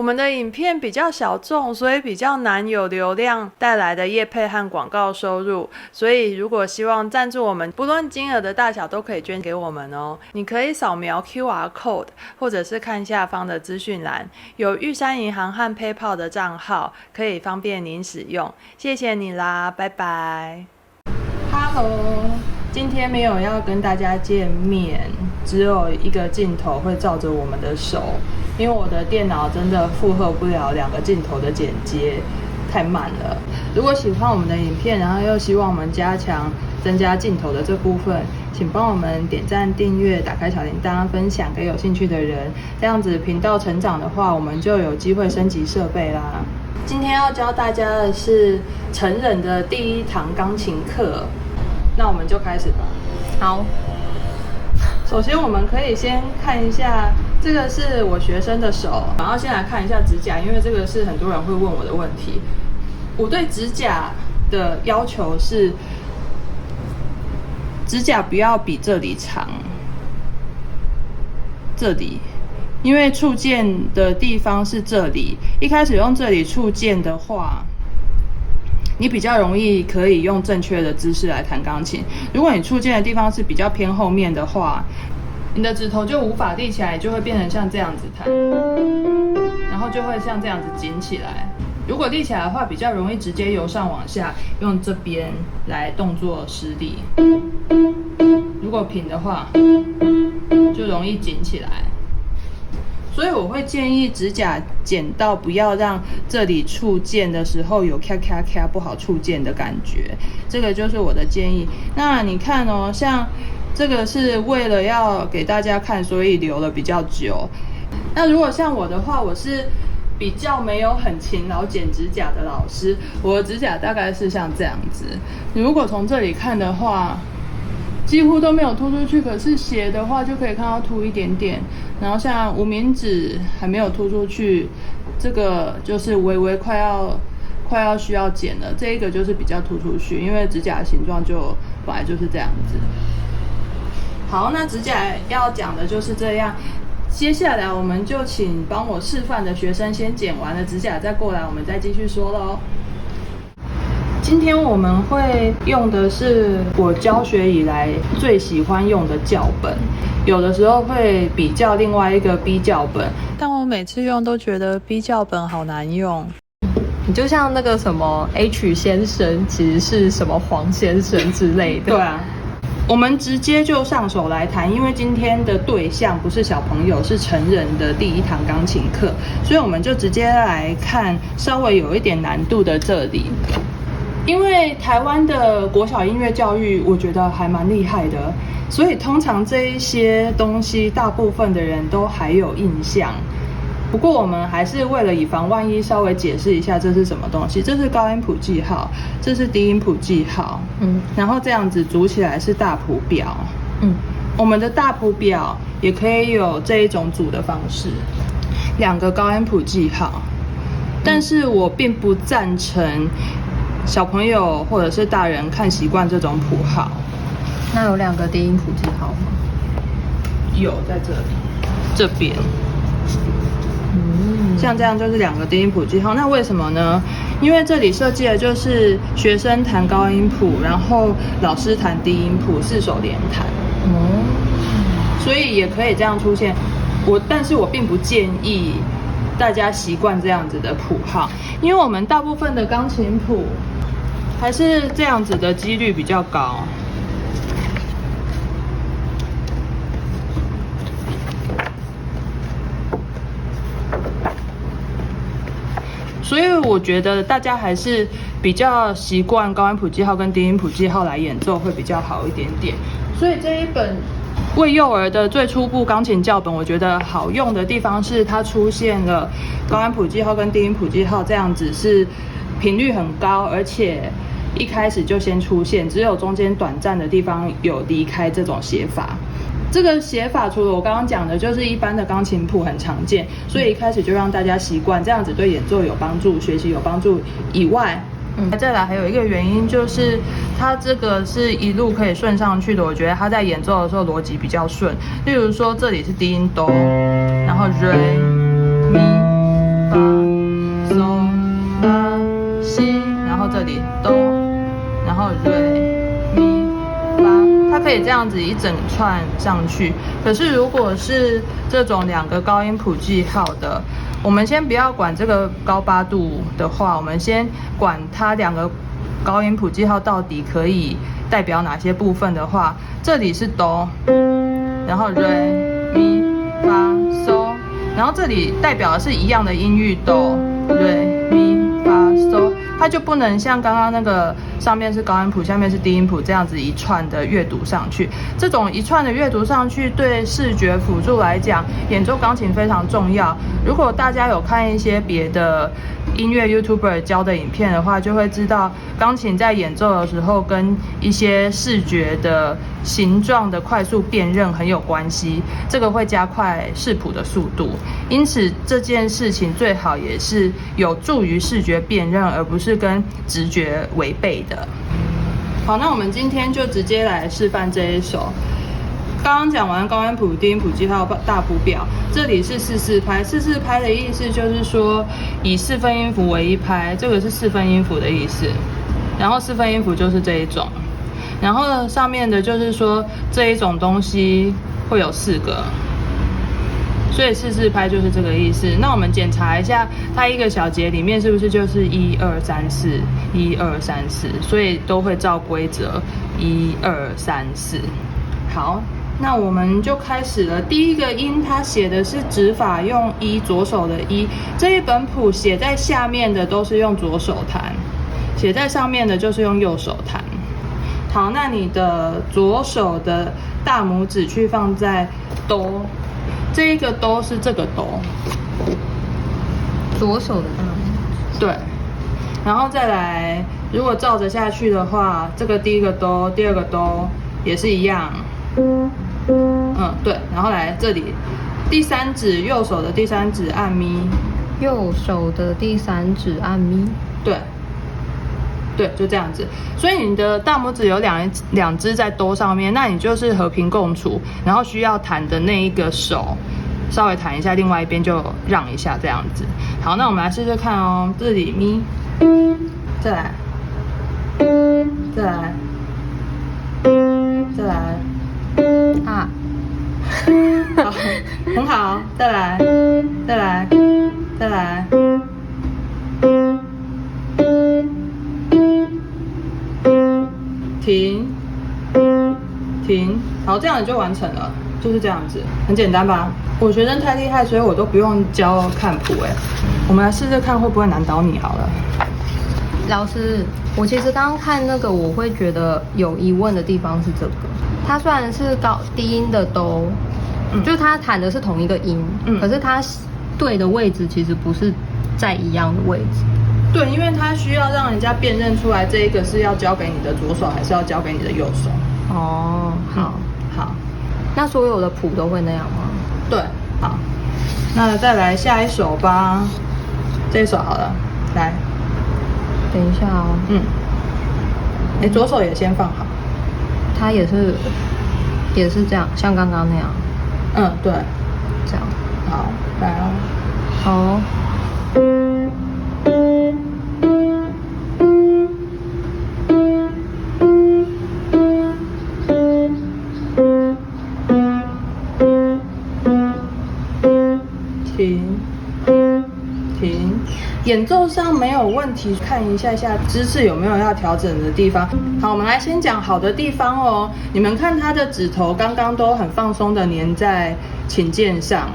我们的影片比较小众，所以比较难有流量带来的业配和广告收入，所以如果希望赞助我们，不论金额的大小都可以捐给我们哦。你可以扫描 QR Code， 或者是看下方的资讯栏，有玉山银行和 PayPal 的账号，可以方便您使用。谢谢你啦，拜拜。Hello， 今天没有要跟大家见面，只有一个镜头会照着我们的手，因为我的电脑真的负荷不了2个镜头的剪接，太慢了。如果喜欢我们的影片，然后又希望我们增加镜头的这部分，请帮我们点赞、订阅、打开小铃铛、分享给有兴趣的人，这样子频道成长的话，我们就有机会升级设备啦。今天要教大家的是成人的第1堂钢琴课，那我们就开始吧。好，首先我们可以先看一下，这个是我学生的手，然后先来看一下指甲，因为这个是很多人会问我的问题。我对指甲的要求是，指甲不要比这里长，这里，因为触键的地方是这里，一开始用这里触键的话，你比较容易可以用正确的姿势来弹钢琴。如果你触键的地方是比较偏后面的话，你的指头就无法立起来，就会变成像这样子弹，然后就会像这样子紧起来。如果立起来的话，比较容易直接由上往下用这边来动作施力。如果平的话，就容易紧起来。所以我会建议指甲剪到不要让这里触键的时候有咔咔咔不好触键的感觉，这个就是我的建议。那你看哦，像这个是为了要给大家看，所以留了比较久。那如果像我的话，我是比较没有很勤劳剪指甲的老师，我的指甲大概是像这样子。你如果从这里看的话，几乎都没有凸出去，可是斜的话就可以看到凸一点点。然后像无名指还没有凸出去，这个就是微微快要需要剪了。这一个就是比较凸出去，因为指甲的形状就本来就是这样子。好，那指甲要讲的就是这样。接下来我们就请帮我示范的学生先剪完了指甲，再过来我们再继续说咯。今天我们会用的是我教学以来最喜欢用的教本，有的时候会比较另外一个 B 教本，但我每次用都觉得 B 教本好难用。你就像那个什么 H 先生其实是什么黄先生之类的。对啊，我们直接就上手来弹，因为今天的对象不是小朋友，是成人的第1堂钢琴课，所以我们就直接来看稍微有一点难度的这里。因为台湾的国小音乐教育我觉得还蛮厉害的，所以通常这一些东西大部分的人都还有印象。不过我们还是为了以防万一，稍微解释一下这是什么东西。这是高音谱记号，这是低音谱记号，然后这样子组起来是大谱表。我们的大谱表也可以有这一种组的方式，2个高音谱记号，但是我并不赞成小朋友或者是大人看习惯这种谱号。那有2个低音谱记号吗？有，在这里，这边。像这样就是2个低音谱记号。那为什么呢？因为这里设计的就是学生弹高音谱，然后老师弹低音谱，4手连弹。所以也可以这样出现。但是我并不建议大家习惯这样子的谱号，因为我们大部分的钢琴谱还是这样子的几率比较高。所以我觉得大家还是比较习惯高音谱记号跟低音谱记号来演奏会比较好一点点。所以这一本为幼儿的最初步钢琴教本，我觉得好用的地方是它出现了高音谱记号跟低音谱记号这样子是频率很高，而且一开始就先出现，只有中间短暂的地方有离开这种写法。这个写法除了我刚刚讲的，就是一般的钢琴谱很常见，所以一开始就让大家习惯，这样子对演奏有帮助，学习有帮助以外，再来还有一个原因就是，它这个是一路可以顺上去的。我觉得它在演奏的时候逻辑比较顺。例如说这里是低音哆，然后 re mi fa 以这样子一整串上去。可是如果是这种2个高音谱记号的，我们先不要管这个高八度的话，我们先管它2个高音谱记号到底可以代表哪些部分的话，这里是哆，然后瑞咪发嗦，然后这里代表的是一样的音域哆瑞咪发嗦，它就不能像刚刚那个上面是高音谱，下面是低音谱这样子一串的阅读上去。这种一串的阅读上去，对视觉辅助来讲，演奏钢琴非常重要。如果大家有看一些别的音乐 YouTuber 教的影片的话，就会知道钢琴在演奏的时候跟一些视觉的形状的快速辨认很有关系，这个会加快视谱的速度。因此这件事情最好也是有助于视觉辨认，而不是跟直觉违背的。好，那我们今天就直接来示范这一首。刚刚讲完高音谱、低音谱记号、大谱表，这里是4/4拍。4/4拍的意思就是说，以4分音符为一拍，这个是4分音符的意思。然后4分音符就是这一种，然后上面的就是说这一种东西会有4个，所以4/4拍就是这个意思。那我们检查一下，它一个小节里面是不是就是1、2、3、4、1、2、3、4，所以都会照规则1、2、3、4。好。那我们就开始了。第一个音，它写的是指法用1，左手的1。这一本谱写在下面的都是用左手弹，写在上面的就是用右手弹。好，那你的左手的大拇指去放在哆，这一个哆是这个哆，左手的大拇指。对，然后再来，如果照着下去的话，这个第一个哆，第二个哆也是一样。对，然后来这里，第3指右手的第3指按咪，右手的第3指按咪，对，就这样子。所以你的大拇指有两只在哆上面，那你就是和平共处，然后需要弹的那一个手稍微弹一下，另外一边就让一下这样子。好，那我们来试试看哦。这里咪，再来，再来，再来。啊，好，很好，再来，再来，再来，停，停，好，这样你就完成了，就是这样子，很简单吧？我学生太厉害，所以我都不用教看谱我们来试试看会不会难倒你好了。老师，我其实刚刚看那个，我会觉得有疑问的地方是这个。它虽然是低音的哆，就是它弹的是同一个音，可是它对的位置其实不是在一样的位置。对，因为它需要让人家辨认出来这一个是要交给你的左手，还是要交给你的右手。哦，好，好，那所有的谱都会那样吗？对，好，那再来下一首吧，这一首好了，来，等一下哦，你左手也先放好。它也是这样，像刚刚那样。对，这样。好，来哦。好。停，停。演奏上没有问题，看一下姿势有没有要调整的地方。好，我们来先讲好的地方哦。你们看他的指头刚刚都很放松的粘在琴键上，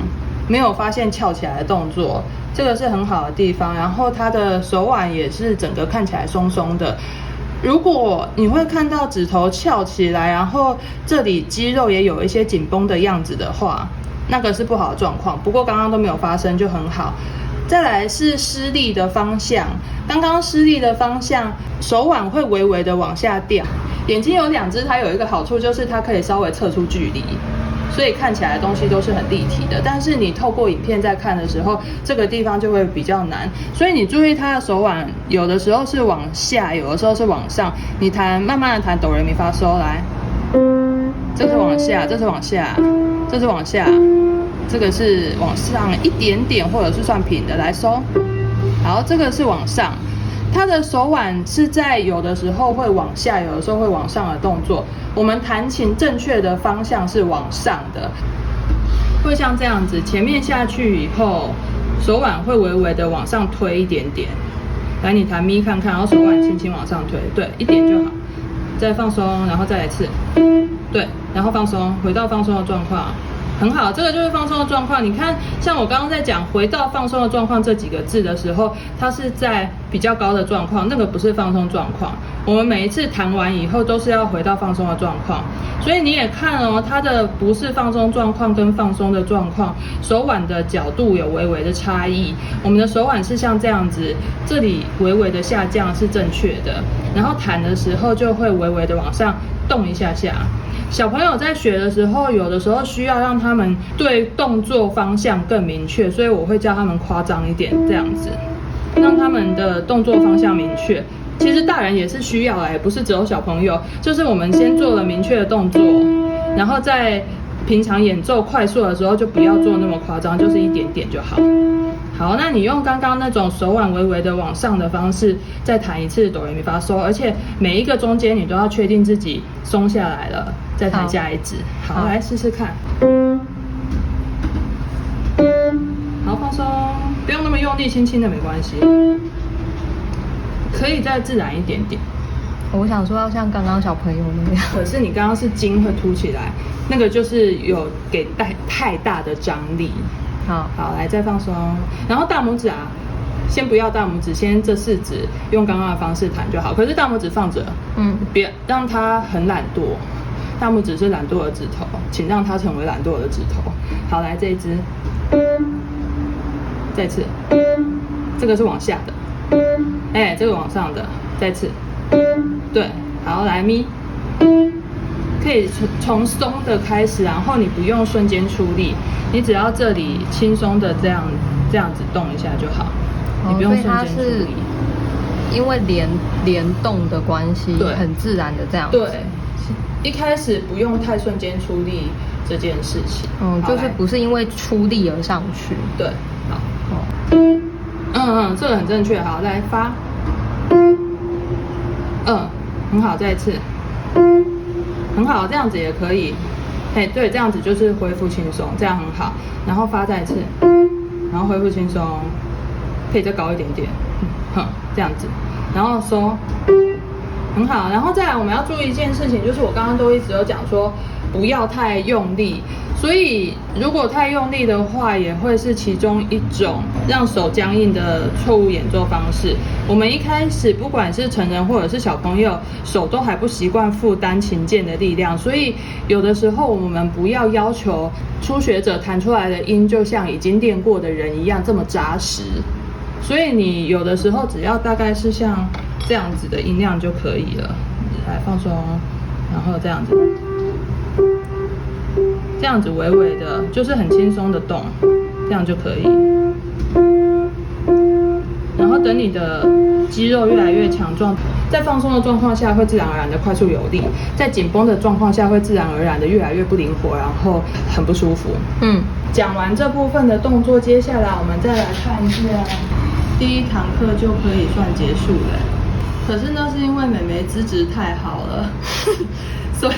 没有发现翘起来的动作，这个是很好的地方。然后他的手腕也是整个看起来松松的。如果你会看到指头翘起来，然后这里肌肉也有一些紧绷的样子的话，那个是不好的状况。不过刚刚都没有发生，就很好。再来是施力的方向，刚刚施力的方向，手腕会微微的往下掉。眼睛有2只，它有一个好处就是它可以稍微测出距离，所以看起来的东西都是很立体的。但是你透过影片在看的时候，这个地方就会比较难。所以你注意它的手腕，有的时候是往下，有的时候是往上。你弹，慢慢的弹哆来咪发嗦，来，这是往下，这是往下，这是往下。这个是往上一点点，或者是算平的来收。好，这个是往上，他的手腕是在有的时候会往下，有的时候会往上的动作。我们弹琴正确的方向是往上的，会像这样子，前面下去以后，手腕会微微的往上推一点点。来，你弹咪看看，然后手腕轻轻往上推，对，一点就好。再放松，然后再来一次，对，然后放松，回到放松的状况。很好，这个就是放松的状况。你看，像我刚刚在讲回到放松的状况这几个字的时候，它是在比较高的状况，那个不是放松状况。我们每一次弹完以后都是要回到放松的状况，所以你也看哦，它的不是放松状况跟放松的状况，手腕的角度有微微的差异。我们的手腕是像这样子，这里微微的下降是正确的，然后弹的时候就会微微的往上动一下下。小朋友在学的时候，有的时候需要让他们对动作方向更明确，所以我会教他们夸张一点，这样子，让他们的动作方向明确。其实大人也是需要不是只有小朋友，就是我们先做了明确的动作，然后在平常演奏快速的时候就不要做那么夸张，就是一点点就好。好，那你用刚刚那种手腕微微的往上的方式再弹一次哆来咪发嗦，而且每一个中间你都要确定自己松下来了，再弹下一支。好，来试试看。好，放松，不用那么用力，轻轻的没关系，可以再自然一点点。我想说要像刚刚小朋友那样，可是你刚刚是筋会凸起来，那个就是有给太大的张力。好，来再放松，然后大拇指先不要大拇指，先这4指用刚刚的方式弹就好。可是大拇指放着，别让它很懒惰，大拇指是懒惰的指头，请让它成为懒惰的指头。好，来这一支，再次，这个是往下的，这个往上的，再次，对，好，来咪。可以从松的开始，然后你不用瞬间出力，你只要这里轻松的这样子动一下就好，你不用瞬间出力。因为联动的关系，对，很自然的这样子。对，一开始不用太瞬间出力这件事情。就是不是因为出力而上去。对，好。这个很正确。好，来发。很好，再一次。很好，这样子也可以，对，这样子就是恢复轻松，这样很好。然后发再一次，然后恢复轻松，可以再高一点点，这样子，然后收，很好。然后再来，我们要注意一件事情，就是我刚刚都一直有讲说，不要太用力。所以如果太用力的话，也会是其中一种让手僵硬的错误演奏方式。我们一开始不管是成人或者是小朋友，手都还不习惯负担琴键的力量，所以有的时候我们不要要求初学者弹出来的音就像已经练过的人一样这么扎实。所以你有的时候只要大概是像这样子的音量就可以了。来放松，然后这样子。这样子微微的，就是很轻松的动，这样就可以。然后等你的肌肉越来越强壮，在放松的状况下会自然而然的快速有力，在紧绷的状况下会自然而然的越来越不灵活，然后很不舒服。讲完这部分的动作，接下来我们再来看一下第1堂课就可以算结束了。可是那是因为妹妹资质太好了，所以。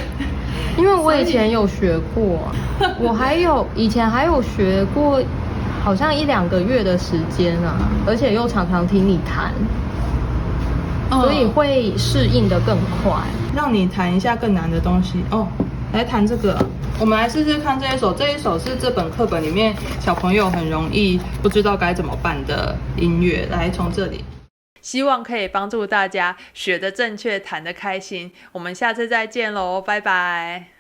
因为我以前有学过，以前还有学过，好像1-2个月的时间而且又常常听你弹，所以会适应的更快。让你弹一下更难的东西来弹这个，我们来试试看这一首。这一首是这本课本里面小朋友很容易不知道该怎么办的音乐。来，从这里。希望可以帮助大家学得正确，弹得开心。我们下次再见喽，拜拜。